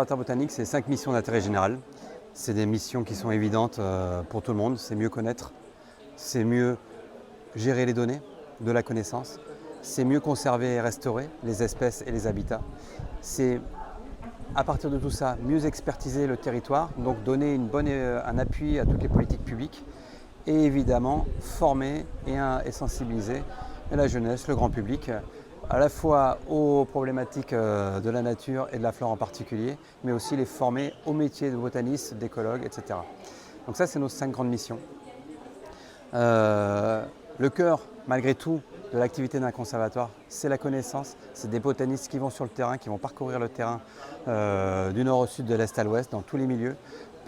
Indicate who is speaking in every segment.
Speaker 1: Conservatoire botanique, c'est 5 missions d'intérêt général. C'est des missions qui sont évidentes pour tout le monde. C'est mieux connaître, c'est mieux gérer les données, de la connaissance, c'est mieux conserver et restaurer les espèces et les habitats. C'est à partir de tout ça, mieux expertiser le territoire, donc donner un appui à toutes les politiques publiques et évidemment former et sensibiliser la jeunesse, le grand public, à la fois aux problématiques de la nature et de la flore en particulier, mais aussi les former au métier de botaniste, d'écologue, etc. Donc ça, c'est nos 5 grandes missions. Le cœur, malgré tout, de l'activité d'un conservatoire, c'est la connaissance. C'est des botanistes qui vont sur le terrain, qui vont parcourir le terrain du nord au sud, de l'est à l'ouest, dans tous les milieux,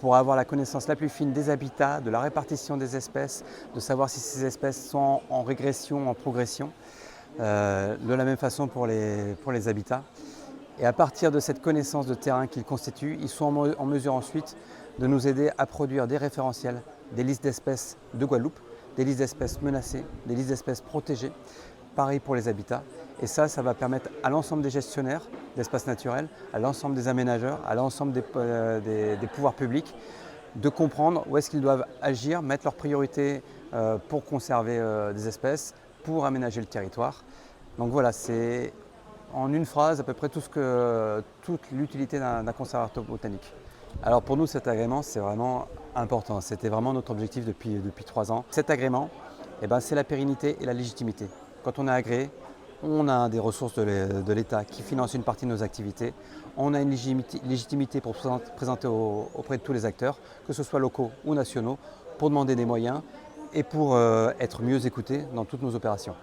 Speaker 1: pour avoir la connaissance la plus fine des habitats, de la répartition des espèces, de savoir si ces espèces sont en régression, en progression. De la même façon pour les habitats. Et à partir de cette connaissance de terrain qu'ils constituent, ils sont en mesure ensuite de nous aider à produire des référentiels, des listes d'espèces de Guadeloupe, des listes d'espèces menacées, des listes d'espèces protégées, pareil pour les habitats. Et ça va permettre à l'ensemble des gestionnaires d'espaces naturels, à l'ensemble des aménageurs, à l'ensemble des pouvoirs publics de comprendre où est-ce qu'ils doivent agir, mettre leurs priorités pour conserver des espèces, pour aménager le territoire. Donc voilà, c'est en une phrase à peu près toute l'utilité d'un conservatoire botanique. Alors pour nous, cet agrément, c'est vraiment important. C'était vraiment notre objectif depuis 3 ans. Cet agrément, c'est la pérennité et la légitimité. Quand on est agréé, on a des ressources de l'État qui financent une partie de nos activités. On a une légitimité pour présenter auprès de tous les acteurs, que ce soit locaux ou nationaux, pour demander des moyens et pour être mieux écoutés dans toutes nos opérations.